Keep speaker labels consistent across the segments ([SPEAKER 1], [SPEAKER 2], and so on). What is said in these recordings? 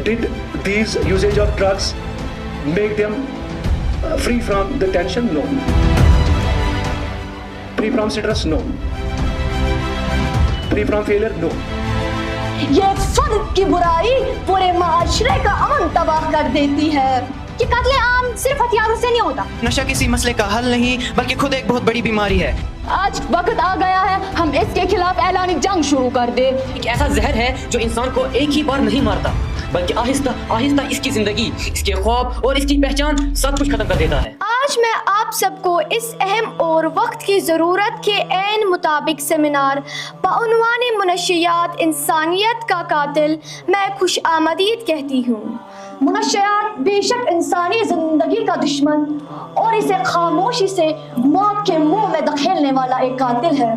[SPEAKER 1] Did these usage of drugs make them free from the tension? No. Free from stress? No. Free from failure? No.
[SPEAKER 2] یہ فرد کی برائی پورے معاشرے کا امن تباہ کر دیتی ہے. کہ قتل عام صرف ہتھیاروں سے نہیں ہوتا.
[SPEAKER 3] نشہ کسی مسئلے کا حل نہیں بلکہ خود ایک بہت بڑی بیماری ہے.
[SPEAKER 2] آج وقت آ گیا ہے ہم اس کے خلاف اعلان جنگ شروع کر دیں.
[SPEAKER 4] ایک ایسا زہر ہے جو انسان کو ایک ہی بار نہیں مارتا بلکہ آہستہ آہستہ اس کی زندگی، اس کے خواب اور اس کی پہچان سب کچھ ختم کر دیتا ہے.
[SPEAKER 2] آج میں آپ سب کو اس اہم اور وقت کی ضرورت کے عین مطابق سیمینار بعنوان منشیات انسانیت کا قاتل میں خوش آمدید کہتی ہوں. منشیات بے شک انسانی زندگی کا دشمن اور اسے خاموشی سے موت کے منہ میں دھکیلنے والا ایک قاتل ہے.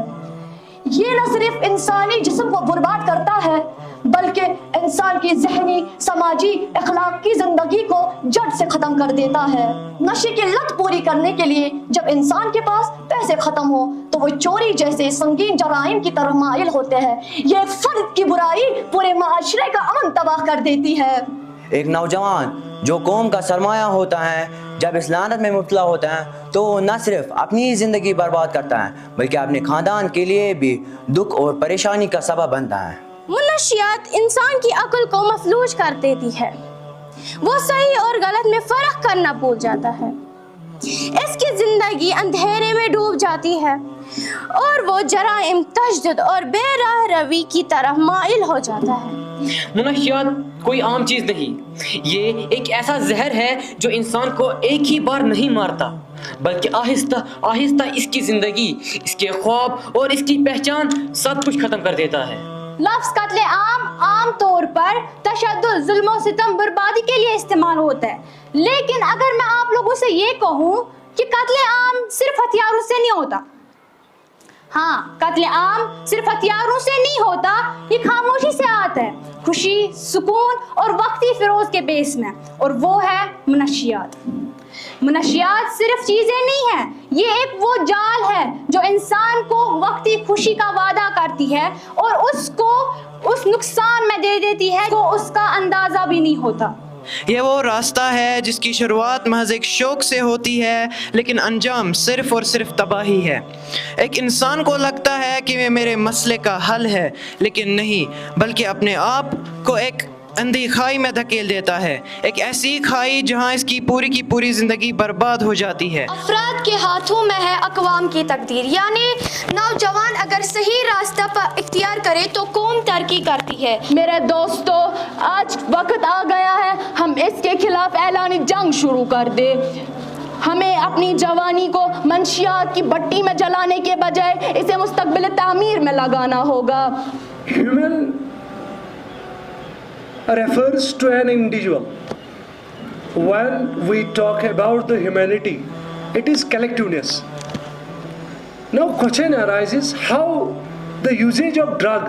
[SPEAKER 2] یہ نہ صرف انسانی جسم کو برباد کرتا ہے بلکہ انسان کی ذہنی، سماجی، اخلاقی زندگی کو جڑ سے ختم کر دیتا ہے. نشے کی لت پوری کرنے کے لیے جب انسان کے پاس پیسے ختم ہو تو وہ چوری جیسے سنگین جرائم کی طرف مائل ہوتے ہیں. یہ فرد کی برائی پورے معاشرے کا امن تباہ کر دیتی ہے.
[SPEAKER 5] ایک نوجوان جو قوم کا سرمایہ ہوتا ہے جب اس لعنت میں مبتلا ہوتا ہے تو وہ نہ صرف اپنی زندگی برباد کرتا ہے بلکہ اپنے خاندان کے لیے بھی دکھ اور پریشانی کا سبب بنتا ہے.
[SPEAKER 2] منشیات انسان کی عقل کو مفلوج کر دیتی ہے. وہ صحیح اور غلط میں فرق کرنا بھول جاتا ہے. اس کی زندگی اندھیرے میں ڈوب جاتی ہے اور وہ جرائم، تشدد اور بے راہ روی کی طرف مائل ہو جاتا ہے.
[SPEAKER 4] منشیات کوئی عام چیز نہیں، یہ ایک ایسا زہر ہے جو انسان کو ایک ہی بار نہیں مارتا بلکہ آہستہ آہستہ اس کی زندگی، اس کے خواب اور اس کی پہچان سب کچھ ختم کر دیتا ہے.
[SPEAKER 2] لفظ قتل عام طور پر تشدد، ظلم و ستم، بربادی کے لیے استعمال ہوتا ہے. لیکن اگر میں آپ لوگوں سے یہ کہوں کہ قتل عام صرف ہتھیاروں سے نہیں ہوتا، ہاں قتل عام صرف ہتھیاروں سے نہیں ہوتا، یہ خاموشی سے آتا ہے، خوشی، سکون اور وقتی فروز کے بیس میں، اور وہ ہے منشیات. منشیات صرف چیزیں نہیں ہیں، یہ ایک وہ جال ہے جو انسان کو وقتی خوشی کا وعدہ کرتی ہے اور اس کو اس نقصان میں دے دیتی ہے کو اس کا اندازہ بھی نہیں ہوتا.
[SPEAKER 3] یہ وہ راستہ ہے جس کی شروعات محض ایک شوق سے ہوتی ہے لیکن انجام صرف اور صرف تباہی ہے. ایک انسان کو لگتا ہے کہ یہ میرے مسئلے کا حل ہے لیکن نہیں، بلکہ اپنے آپ کو ایک اندھی کھائی میں دھکیل دیتا ہے. ایک ایسی کھائی جہاں اس کی پوری زندگی برباد ہو جاتی ہے.
[SPEAKER 2] افراد کے ہاتھوں میں ہے اقوام کی تقدیر. یعنی نوجوان اگر صحیح راستہ پر اختیار کرے تو قوم ترقی کرتی ہے. میرے دوستو، آج وقت آ گیا ہے ہم اس کے خلاف اعلان جنگ شروع کر دیں. ہمیں اپنی جوانی کو منشیات کی بٹی میں جلانے کے بجائے اسے مستقبل تعمیر میں لگانا ہوگا.
[SPEAKER 1] Human refers to an individual. When we talk about the humanity, it is collectiveness. Now question arises how the usage of drug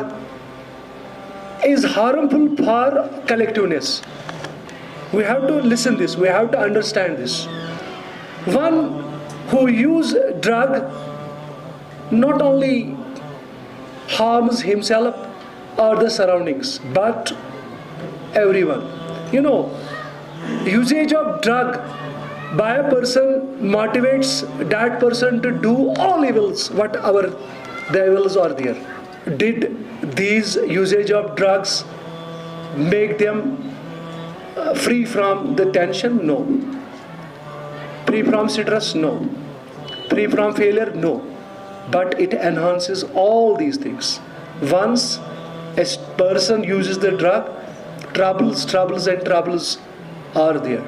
[SPEAKER 1] is harmful for collectiveness. We have to listen this, we have to understand this. One who use drug not only harms himself or the surroundings but everyone. You know, usage of drug by a person motivates that person to do all evils, whatever the evils are there. Did these usage of drugs make them free from the tension? No. Free from stress? No. Free from failure? No. But it enhances all these things. Once a person uses the drug, troubles are there.